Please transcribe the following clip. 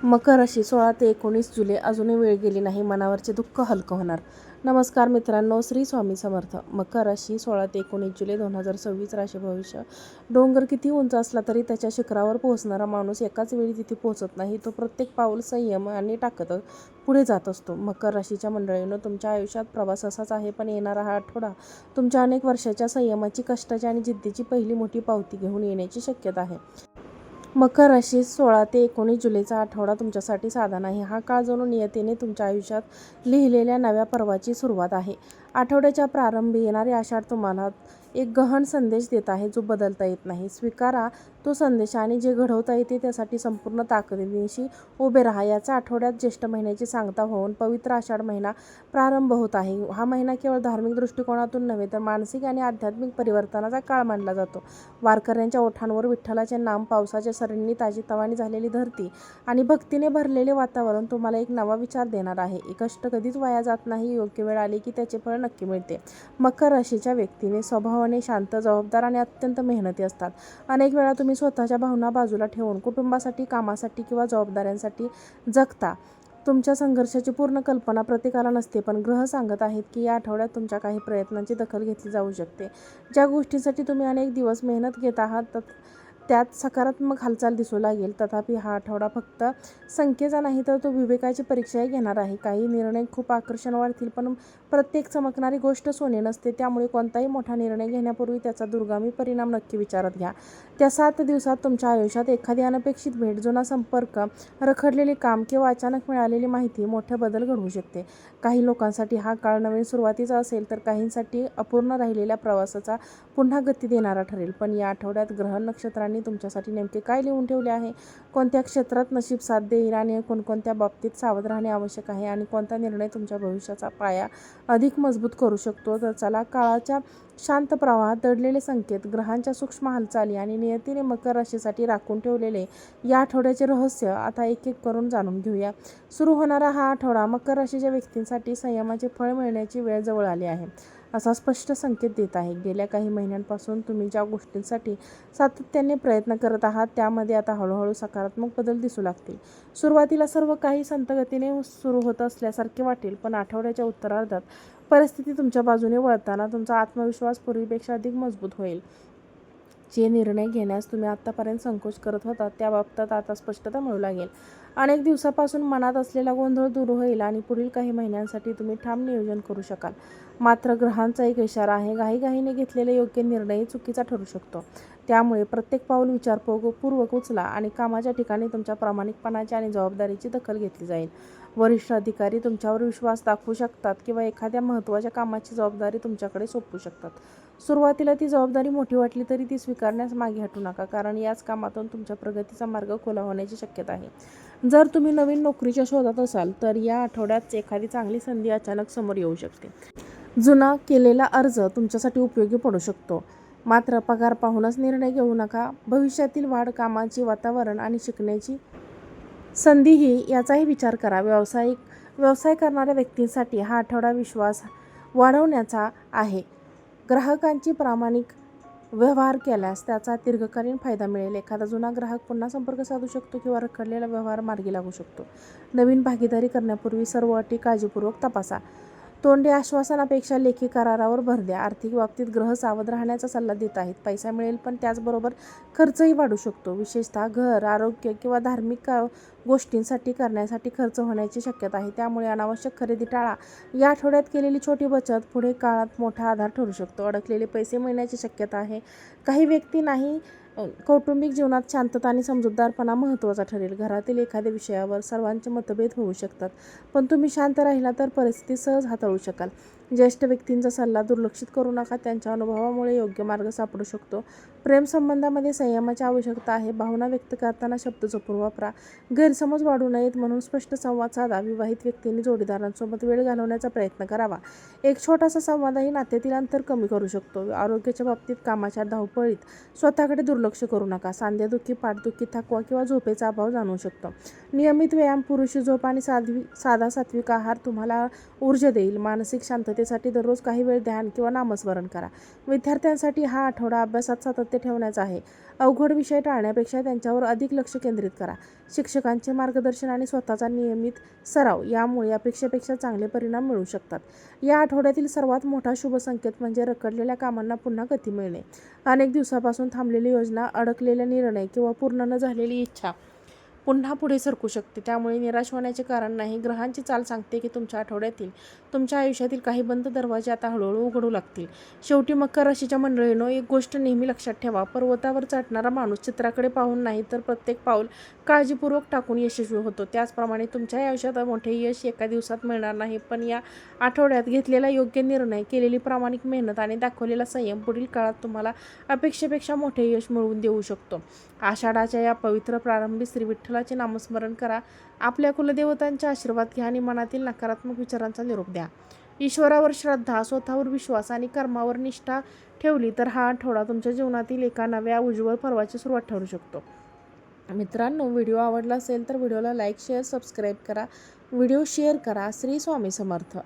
मकर राशी 16 ते 19 जुलै. अजूनही वेळ गेली नाही, मनावरचे दुःख हलकं होणार. नमस्कार मित्रांनो, श्री स्वामी समर्थ. मकर राशी 16 ते 19 जुलै 2026. राशी भविष्य. डोंगर किती उंच असला तरी त्याच्या शिखरावर पोहोचणारा माणूस एकाच वेळी तिथे पोहोचत नाही. तो प्रत्येक पाऊल संयम आणि टाकत पुढे जात असतो. मकर राशीच्या मंडळींनो, तुमच्या आयुष्यात प्रवास असाच आहे, पण येणारा हा आठवडा तुमच्या अनेक वर्षाच्या संयमाची, कष्टाची आणि जिद्दीची पहिली मोठी पावती घेऊन येण्याची शक्यता आहे. मकर राशी 16 ते 19 जुलैचा आठवडा तुमच्यासाठी साधा नाही. हा काळ जणू नियतीने तुमच्या आयुष्यात लिहिलेल्या नव्या पर्वाची सुरुवात आहे. आठवड्याच्या प्रारंभी येणारे आषाढ तुम्हाला एक गहन संदेश देत आहे, जो बदलता येत नाही. स्वीकारा तो संदेश आणि जे घडवता येते त्यासाठी संपूर्ण ताकदीनिशी उभे राहा. याचा आठवड्यात ज्येष्ठ महिन्याची सांगता होऊन पवित्र आषाढ महिना प्रारंभ होत आहे. हा महिना केवळ धार्मिक दृष्टिकोनातून नव्हे तर मानसिक आणि आध्यात्मिक परिवर्तनाचा काळ मानला जातो. वारकऱ्यांच्या ओठांवर विठ्ठलाचे नाम, पावसाच्या सरींनी ताजीतवानी झालेली धरती आणि भक्तीने भरलेले वातावरण तुम्हाला एक नवा विचार देणार आहे. कष्ट कधीच वाया जात नाही, योग्य वेळ आली की त्याचे फळ नक्की मिळते. मकर राशीच्या व्यक्तीने स्वभावाने शांत, जबाबदार आणि अत्यंत मेहनती असतात. अनेक वेळा तुम्ही स्वतःच्या भावना बाजूला ठेवून कुटुंबासाठी, कामासाठी किंवा जबाबदाऱ्यांसाठी जगता. तुमच्या संघर्षाची पूर्ण कल्पना प्रत्येकाला नसते, पण ग्रह सांगत आहेत की या आठवड्यात तुमच्या काही प्रयत्नांची दखल घेतली जाऊ शकते. ज्या गोष्टींसाठी तुम्ही अनेक दिवस मेहनत घेत आहात त्यात सकारात्मक हालचाल दिसू लागेल. तथापि हा आठवडा फक्त संख्येचा नाही तर तो विवेकाची परीक्षाही घेणार आहे. काही निर्णय खूप आकर्षण वाटतील, पण प्रत्येक चमकणारी गोष्ट सोने नसते. त्यामुळे कोणताही मोठा निर्णय घेण्यापूर्वी त्याचा दूरगामी परिणाम नक्की विचारात घ्या. त्या 7 दिवसात तुमच्या आयुष्यात एखादी अनपेक्षित भेट, जुना संपर्क, रखडलेले काम किंवा अचानक मिळालेली माहिती मोठे बदल घडवू शकते. काही लोकांसाठी हा काळ नवीन सुरुवातीचा असेल तर काहींसाठी अपूर्ण राहिलेल्या प्रवासाचा पुन्हा गती देणारा ठरेल. पण या आठवड्यात ग्रह नक्षत्रांनी तुमच्यासाठी नेमके काय लिहून ठेवले आहे, कोणत्या क्षेत्रात नशीब साथ देईल आणि कोणकोणत्या बाबतीत सावध राहणे आवश्यक आहे आणि कोणता निर्णय तुमच्या भविष्याचा पाया अधिक मजबूत करू शकतो, तर चला काळाच्या शांत प्रवाहात दडलेले संकेत, ग्रहांच्या सूक्ष्म हालचाली आणि नियतीने मकर राशीसाठी राखून ठेवलेले या आठवड्याचे रहस्य आता एक एक करून जाणून घेऊया. सुरू होणारा हा आठवडा मकर राशीच्या व्यक्तींसाठी संयमाचे फळ मिळण्याची वेळ जवळ आली आहे असा स्पष्ट संकेत देत आहे. गेल्या काही महिन्यांपासून तुम्ही ज्या गोष्टींसाठी सातत्याने प्रयत्न करत आहात त्यामध्ये आता हळूहळू सकारात्मक बदल दिसू लागतील. सुरुवातीला सर्व काही संथगतीने सुरू होत असल्यासारखे वाटेल, पण आठवड्याच्या उत्तरार्धात परिस्थिती तुमच्या बाजूने वळताना तुमचा आत्मविश्वास पूर्वीपेक्षा अधिक मजबूत होईल. जे निर्णय घेण्यास तुम्ही आत्तापर्यंत संकोच करत होता त्याबाबतीत आता स्पष्टता मिळू लागेल. अनेक दिवसापासून मनात असलेला गोंधळ दूर होईल आणि पुढील काही महिन्यांसाठी तुम्ही ठाम नियोजन करू शकाल. मात्र ग्रहांचा एक इशारा आहे, घाईघाईने घेतलेला योग्य निर्णय चुकीचा ठरू शकतो. त्यामुळे प्रत्येक पाऊल विचारपूर्वक उचला आणि कामाच्या ठिकाणी तुमच्या प्रामाणिकपणाची आणि जबाबदारीची दखल घेतली जाईल. वरिष्ठ अधिकारी तुमच्यावर विश्वास दाखवू शकतात किंवा एखाद्या महत्त्वाच्या कामाची जबाबदारी तुमच्याकडे सोपवू शकतात. सुरुवातीला ती जबाबदारी मोठी वाटली तरी ती स्वीकारण्यास मागे हटू नका, कारण याच कामातून तुमच्या प्रगतीचा मार्ग खुला होण्याची शक्यता आहे. जर तुम्ही नवीन नोकरीच्या शोधात असाल तर या आठवड्यात एखादी चांगली संधी अचानक समोर येऊ शकते. जुना केलेला अर्ज तुमच्यासाठी उपयोगी पडू शकतो. मात्र पगार पाहूनच निर्णय घेऊ नका. भविष्यातील वाढ, कामाची वातावरण आणि शिकण्याची संधीही याचाही विचार करा. व्यवसाय करणाऱ्या व्यक्तींसाठी हा आठवडा विश्वास वाढवण्याचा आहे. ग्राहकांची प्रामाणिक व्यवहार केल्यास त्याचा दीर्घकालीन फायदा मिळेल. एखादा जुना ग्राहक पुन्हा संपर्क साधू शकतो किंवा रखडलेला व्यवहार मार्गी लागू शकतो. नवीन भागीदारी करण्यापूर्वी सर्व अटी काळजीपूर्वक तपासा. तोंडी आश्वासनापेक्षा लेखी करारावर भर द्या. आर्थिक बाबतीत ग्रह सावध राहण्याचा सल्ला देत आहेत. पैसा मिळेल, पण त्याचबरोबर खर्चही वाढू शकतो. विशेषतः घर, आरोग्य किंवा धार्मिक गोष्टींसाठी करण्यासाठी खर्च होण्याची शक्यता आहे. त्यामुळे अनावश्यक खरेदी टाळा. या आठवड्यात केलेली छोटी बचत पुढे काळात मोठा आधार ठरू शकतो. अडकलेले पैसे मिळण्याची शक्यता आहे. काही व्यक्ती नाही कौटुंबिक जीवनात शांतता आणि समजूतदारपणा महत्त्वाचा ठरेल. घरातील एखाद्या विषयावर सर्वांचे मतभेद होऊ शकतात, पण तुम्ही शांत राहिला तर परिस्थिती सहज हाताळू शकाल. ज्येष्ठ व्यक्तींचा सल्ला दुर्लक्षित करू नका, त्यांच्या अनुभवामुळे योग्य मार्ग सापडू शकतो. प्रेमसंबंधामध्ये संयमाची आवश्यकता आहे. भावना व्यक्त करताना शब्द जपून वापरा. गैरसमज वाढू नयेत म्हणून स्पष्ट संवाद साधा. विवाहित व्यक्तींनी जोडीदारांसोबत वेळ घालवण्याचा प्रयत्न करावा. एक छोटासा संवादही नात्यातील अंतर कमी करू शकतो. आरोग्याच्या बाबतीत कामाच्या धावपळीत स्वतःकडे दुर्लक्ष करू नका. सांधेदुखी, पाठदुखी, थकवा किंवा झोपेचा अभाव जाणवू शकतो. नियमित व्यायाम, पुरेशी झोप आणि साधा सात्विक आहार तुम्हाला ऊर्जा देईल. मानसिक शांततेत शांततेसाठी दररोज काही वेळ ध्यान किंवा नामस्मरण करा. विद्यार्थ्यांसाठी हा आठवडा अभ्यासात सातत्य ठेवण्याचा आहे. अवघड विषय टाळण्यापेक्षा त्यांच्यावर अधिक लक्ष केंद्रित करा. शिक्षकांचे मार्गदर्शन आणि स्वतःचा नियमित सराव यामुळे अपेक्षेपेक्षा चांगले परिणाम मिळू शकतात. या आठवड्यातील सर्वात मोठा शुभ संकेत म्हणजे रखडलेल्या कामांना पुन्हा गती मिळणे. अनेक दिवसापासून थांबलेली योजना, अडकलेले निर्णय किंवा पूर्ण न झालेली इच्छा पुन्हा पुढे सरकू शकते. त्यामुळे निराश होण्याचे कारण नाही. ग्रहांची चाल सांगते की तुमच्या आठवड्यातील तुमच्या आयुष्यातील काही बंद दरवाजे आता हळूहळू उघडू लागतील. शेवटी मकर राशीच्या मंडळींनो, एक गोष्ट नेहमी लक्षात ठेवा. पर्वतावर चढणारा माणूस चित्राकडे पाहून नाही तर प्रत्येक पाऊल काळजीपूर्वक टाकून यशस्वी होतो. त्याचप्रमाणे तुमच्या आयुष्यात मोठे यश एका दिवसात मिळणार नाही, पण या आठवड्यात घेतलेला योग्य निर्णय, केलेली प्रामाणिक मेहनत आणि दाखवलेला संयम पुढील काळात तुम्हाला अपेक्षेपेक्षा मोठे यश मिळवून देऊ शकतो. आषाढाच्या या पवित्र प्रारंभी श्री विठ्ठलाचे नामस्मरण करा. आपल्या कुलदेवतांचे आशीर्वाद घ्या आणि मनातील नकारात्मक विचारांचा निरोप द्या. ईश्वरावर श्रद्धा, स्वतःवर विश्वास आणि कर्मावर निष्ठा ठेवली तर हा आठवडा तुमच्या जीवनातील एका नव्या उज्ज्वल पर्वाची सुरुवात ठरू शकतो. मित्रांनो, व्हिडिओ आवडला असेल तर व्हिडिओला लाईक, शेअर, सबस्क्राईब करा. व्हिडिओ शेअर करा. श्री स्वामी समर्थ.